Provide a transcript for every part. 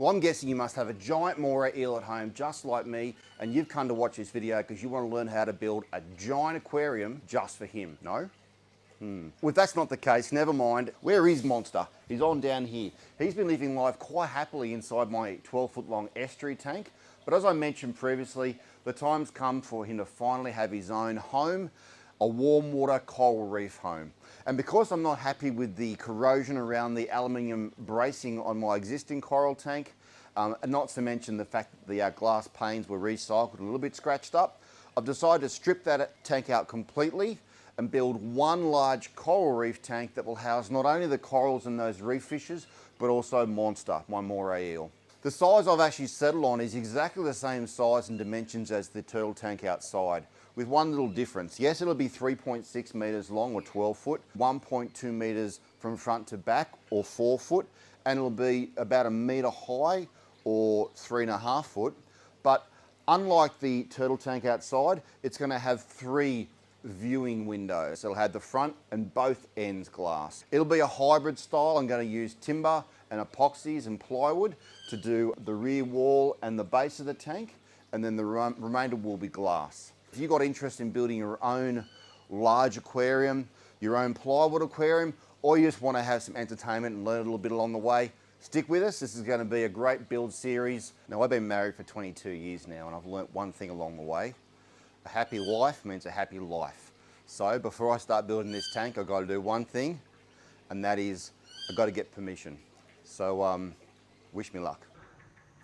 Well, I'm guessing you must have a giant moray eel at home just like me, and you've come to watch this video because you want to learn how to build a giant aquarium just for him, no? Well, if that's not the case, never mind. Where is Monster? He's on down here. He's been living life quite happily inside my 12-foot long estuary tank, but as I mentioned previously, the time's come for him to finally have his own home, a warm water coral reef home. And because I'm not happy with the corrosion around the aluminium bracing on my existing coral tank, and not to mention the fact that the glass panes were recycled, a little bit scratched up, I've decided to strip that tank out completely and build one large coral reef tank that will house not only the corals and those reef fishes, but also Monster, my moray eel. The size I've actually settled on is exactly the same size and dimensions as the turtle tank outside, with one little difference. Yes, it'll be 3.6 meters long or 12 foot, 1.2 meters from front to back or 4 foot, and it'll be about a meter high or 3.5 foot. But unlike the turtle tank outside, it's going to have 3 viewing windows. It'll have the front and both ends glass. It'll be a hybrid style. I'm going to use timber and epoxies and plywood to do the rear wall and the base of the tank, and then the remainder will be glass. If you've got interest in building your own large aquarium, your own plywood aquarium, or you just want to have some entertainment and learn a little bit along the way, stick with us. This is going to be a great build series. Now, I've been married for 22 years now, and I've learnt one thing along the way. A happy wife means a happy life. So before I start building this tank, I've got to do one thing, and that is I've got to get permission. So wish me luck.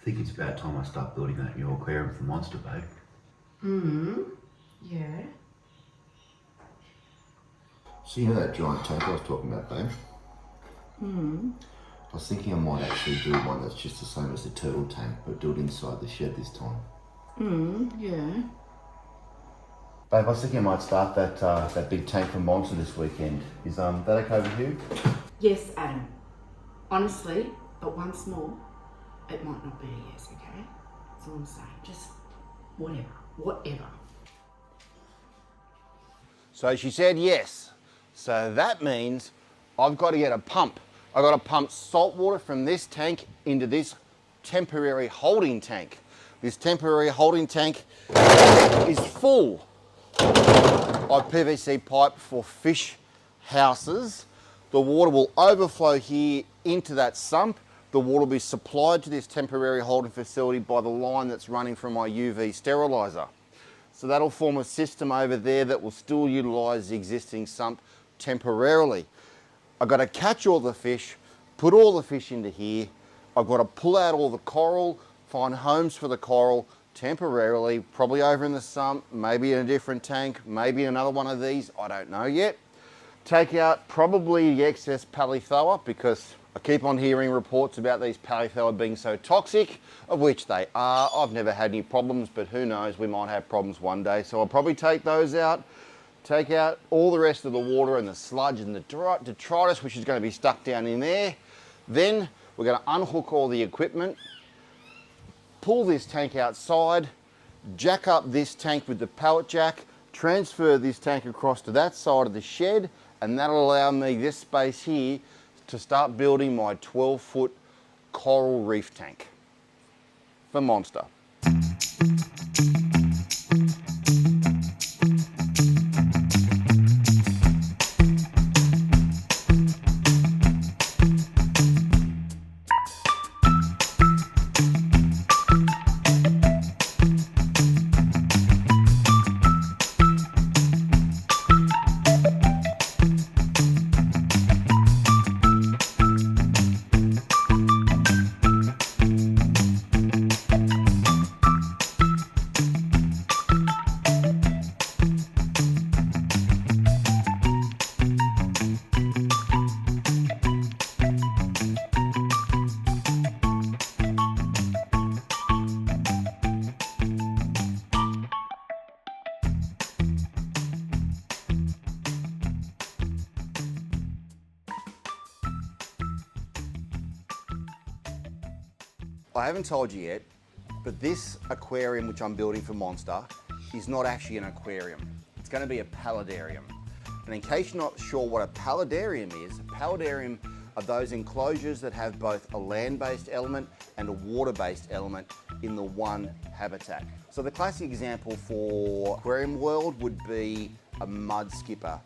I think it's about time I start building that new aquarium for Monster, babe. Yeah. So you know that giant tank I was talking about, babe? I was thinking I might actually do one that's just the same as the turtle tank, but do it inside the shed this time. Yeah. Babe, I was thinking I might start that big tank for Monster this weekend. Is that okay with you? Yes, Adam. Honestly, but once more, it might not be a yes, okay? That's all I'm saying. Just whatever. So she said yes. So that means I've got to get a pump. I've got to pump salt water from this tank into this temporary holding tank. This temporary holding tank is full of PVC pipe for fish houses. The water will overflow here into that sump. The water will be supplied to this temporary holding facility by the line that's running from my UV sterilizer. So that'll form a system over there that will still utilise the existing sump temporarily. I've got to catch all the fish, put all the fish into here. I've got to pull out all the coral, find homes for the coral temporarily, probably over in the sump, maybe in a different tank, maybe another one of these, I don't know yet. Take out probably the excess polythoa, because I keep on hearing reports about these polythoa being so toxic, of which they are. I've never had any problems, but who knows, we might have problems one day. So I'll probably take those out, take out all the rest of the water and the sludge and the detritus, which is going to be stuck down in there. Then we're going to unhook all the equipment, pull this tank outside, jack up this tank with the pallet jack, transfer this tank across to that side of the shed, and that'll allow me this space here to start building my 12-foot coral reef tank for Monster. I haven't told you yet, but this aquarium which I'm building for Monster is not actually an aquarium. It's going to be a paludarium. And in case you're not sure what a paludarium is are those enclosures that have both a land-based element and a water-based element in the one habitat. So the classic example for aquarium world would be a mud skipper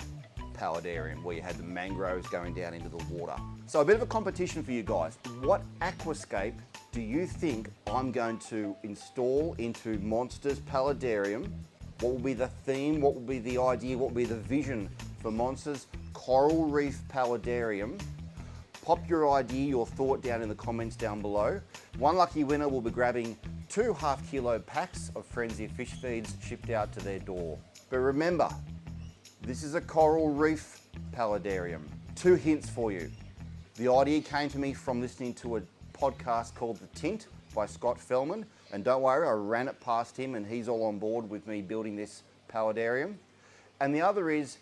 paludarium, where you had the mangroves going down into the water. So a bit of a competition for you guys. What aquascape do you think I'm going to install into Monster's paludarium? What will be the theme? What will be the idea? What will be the vision for Monster's coral reef paludarium? Pop your idea, your thought down in the comments down below. One lucky winner will be grabbing 2 half-kilo packs of Frenzy fish feeds shipped out to their door. But remember, this is a coral reef paludarium. 2 hints for you. The idea came to me from listening to a podcast called The Tint by Scott Fellman. And don't worry, I ran it past him and he's all on board with me building this paludarium. And the other is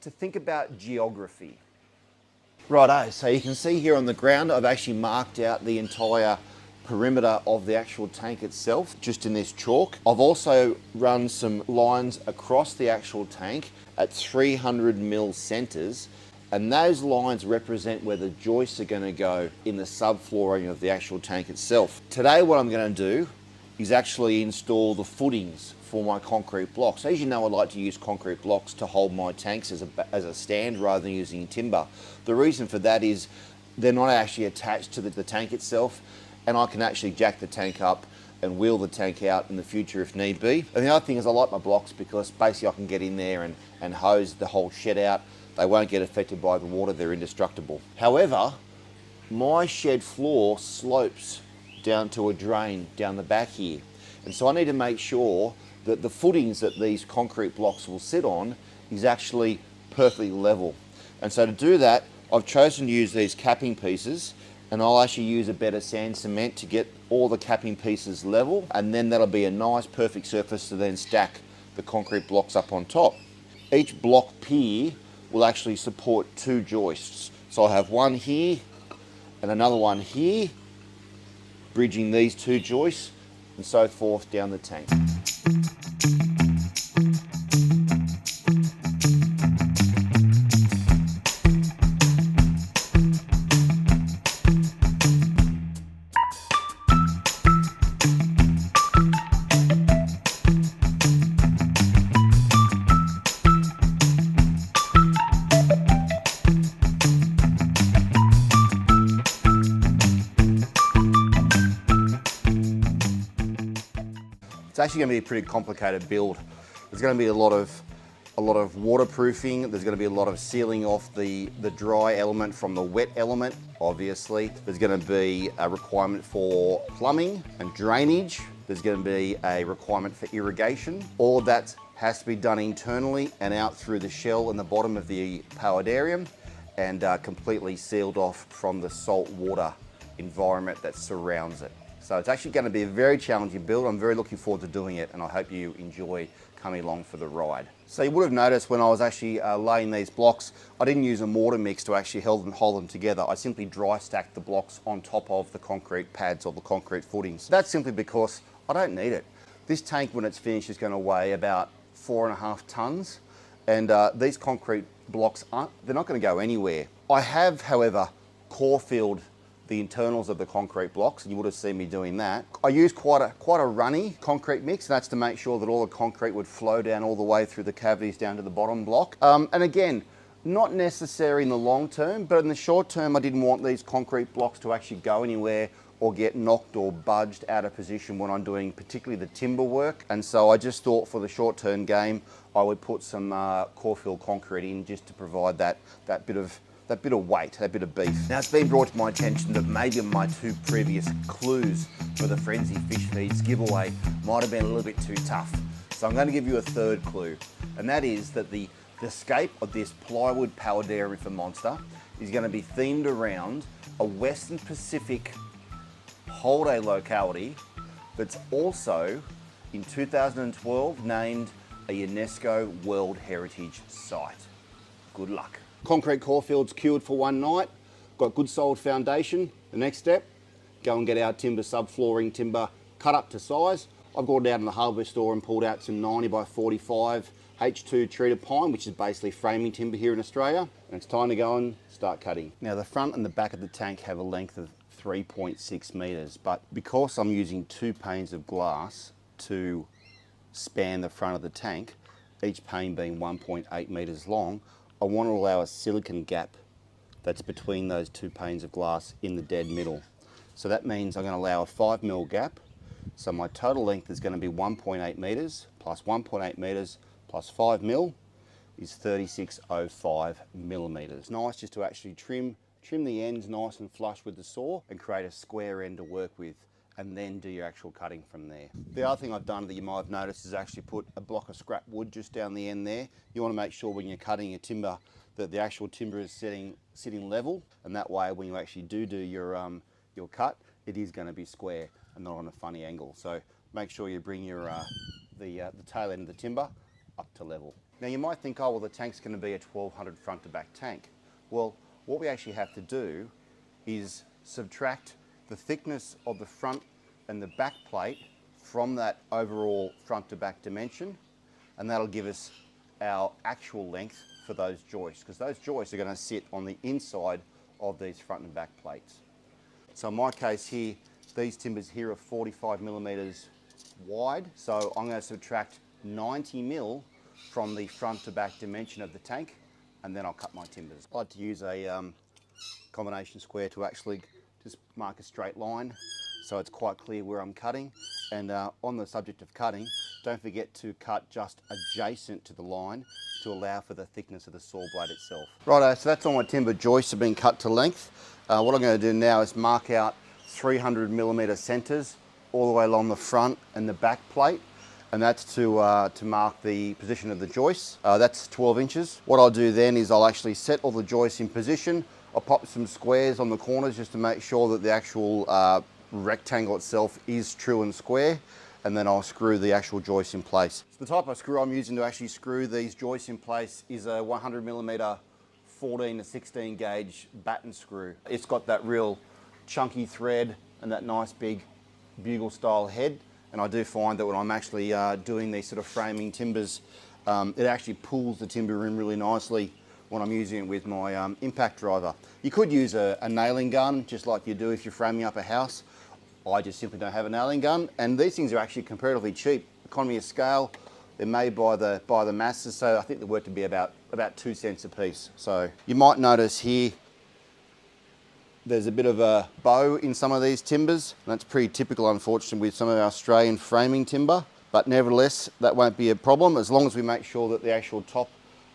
to think about geography. Righto, so you can see here on the ground, I've actually marked out the entire perimeter of the actual tank itself, just in this chalk. I've also run some lines across the actual tank at 300mm centers, and those lines represent where the joists are going to go in the subflooring of the actual tank itself. Today what I'm going to do is actually install the footings for my concrete blocks. As you know, I like to use concrete blocks to hold my tanks as a stand rather than using timber. The reason for that is they're not actually attached to the tank itself, and I can actually jack the tank up and wheel the tank out in the future if need be. And the other thing is I like my blocks because basically I can get in there and hose the whole shed out. They won't get affected by the water, they're indestructible. However, my shed floor slopes down to a drain down the back here. And so I need to make sure that the footings that these concrete blocks will sit on is actually perfectly level. And so to do that, I've chosen to use these capping pieces, and I'll actually use a better sand cement to get all the capping pieces level, and then that'll be a nice perfect surface to then stack the concrete blocks up on top. Each block pier will actually support 2 joists. So I have one here and another one here, bridging these 2 joists and so forth down the tank. It's actually going to be a pretty complicated build. There's going to be a lot of waterproofing. There's going to be a lot of sealing off the dry element from the wet element, obviously. There's going to be a requirement for plumbing and drainage. There's going to be a requirement for irrigation. All of that has to be done internally and out through the shell in the bottom of the paludarium, and completely sealed off from the salt water environment that surrounds it. So it's actually going to be a very challenging build. I'm very looking forward to doing it, and I hope you enjoy coming along for the ride. So you would have noticed when I was actually laying these blocks, I didn't use a mortar mix to actually hold them together. I simply dry stacked the blocks on top of the concrete pads or the concrete footings. That's simply because I don't need it. This tank, when it's finished, is going to weigh about 4.5 tons, and these concrete blocks they're not going to go anywhere. I have, however, core filled the internals of the concrete blocks, and you would have seen me doing that. I used quite a runny concrete mix, and that's to make sure that all the concrete would flow down all the way through the cavities down to the bottom block. And again, not necessary in the long term, but in the short term, I didn't want these concrete blocks to actually go anywhere or get knocked or budged out of position when I'm doing particularly the timber work. And so I just thought for the short term game, I would put some core fill concrete in just to provide that bit of weight, that bit of beef. Now, it's been brought to my attention that maybe my 2 previous clues for the Frenzy Fish Feeds giveaway might have been a little bit too tough. So I'm going to give you a 3rd clue, and that is that the scape of this plywood paludarium for Monster is going to be themed around a Western Pacific holiday locality that's also in 2012 named a UNESCO World Heritage Site. Good luck. Concrete core field's cured for one night, got good solid foundation. The next step, go and get our timber subflooring timber cut up to size. I've gone down to the hardware store and pulled out some 90 by 45 H2 treated pine, which is basically framing timber here in Australia, and it's time to go and start cutting. Now the front and the back of the tank have a length of 3.6 meters, but because I'm using 2 panes of glass to span the front of the tank, each pane being 1.8 meters long, I want to allow a silicon gap that's between those 2 panes of glass in the dead middle. So that means I'm going to allow a 5 mil gap. So my total length is going to be 1.8 meters plus 1.8 meters plus 5 mil is 3605 millimeters. Nice just to actually trim the ends nice and flush with the saw and create a square end to work with, and then do your actual cutting from there. The other thing I've done that you might have noticed is actually put a block of scrap wood just down the end there. You want to make sure when you're cutting your timber that the actual timber is sitting level, and that way when you actually do your cut, it is going to be square and not on a funny angle. So make sure you bring your the tail end of the timber up to level. Now you might think, oh well, the tank's going to be a 1200 front to back tank. Well, what we actually have to do is subtract the thickness of the front and the back plate from that overall front to back dimension, and that'll give us our actual length for those joists, because those joists are going to sit on the inside of these front and back plates. So in my case here, these timbers here are 45 millimeters wide, so I'm going to subtract 90 mil from the front to back dimension of the tank, and then I'll cut my timbers. I like to use a combination square to actually just mark a straight line so it's quite clear where I'm cutting. And on the subject of cutting, don't forget to cut just adjacent to the line to allow for the thickness of the saw blade itself. Righto, so that's all my timber joists have been cut to length. What I'm going to do now is mark out 300 millimeter centers all the way along the front and the back plate, and that's to mark the position of the joists. That's 12 inches. What I'll do then is I'll actually set all the joists in position. I'll pop some squares on the corners just to make sure that the actual rectangle itself is true and square, and then I'll screw the actual joist in place. So the type of screw I'm using to actually screw these joists in place is a 100 millimeter 14 to 16 gauge batten screw. It's got that real chunky thread and that nice big bugle style head, and I do find that when I'm actually doing these sort of framing timbers, it actually pulls the timber in really nicely when I'm using it with my impact driver. You could use a nailing gun, just like you do if you're framing up a house. I just simply don't have a nailing gun, and these things are actually comparatively cheap. Economy of scale, they're made by the masses, so I think they're worth to be about 2 cents a piece. So you might notice here there's a bit of a bow in some of these timbers, and that's pretty typical, unfortunately, with some of our Australian framing timber, but nevertheless that won't be a problem as long as we make sure that the actual top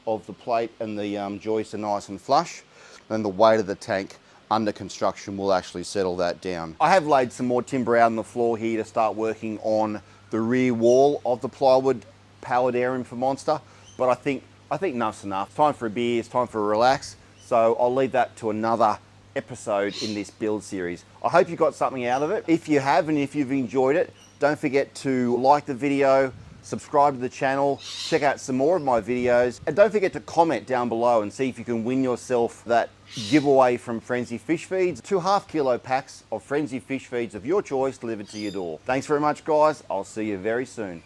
of the plate and the joists are nice and flush. Then the weight of the tank under construction will actually settle that down. I have laid some more timber out on the floor here to start working on the rear wall of the plywood paludarium for Monster, but I think enough's enough. It's time for a beer, it's time for a relax, so I'll leave that to another episode in this build series. I hope you got something out of it. If you have, and if you've enjoyed it, don't forget to like the video, subscribe to the channel, check out some more of my videos, and don't forget to comment down below and see if you can win yourself that giveaway from Frenzy Fish Feeds, 2 half-kilo packs of Frenzy Fish Feeds of your choice delivered to your door. Thanks very much, guys. I'll see you very soon.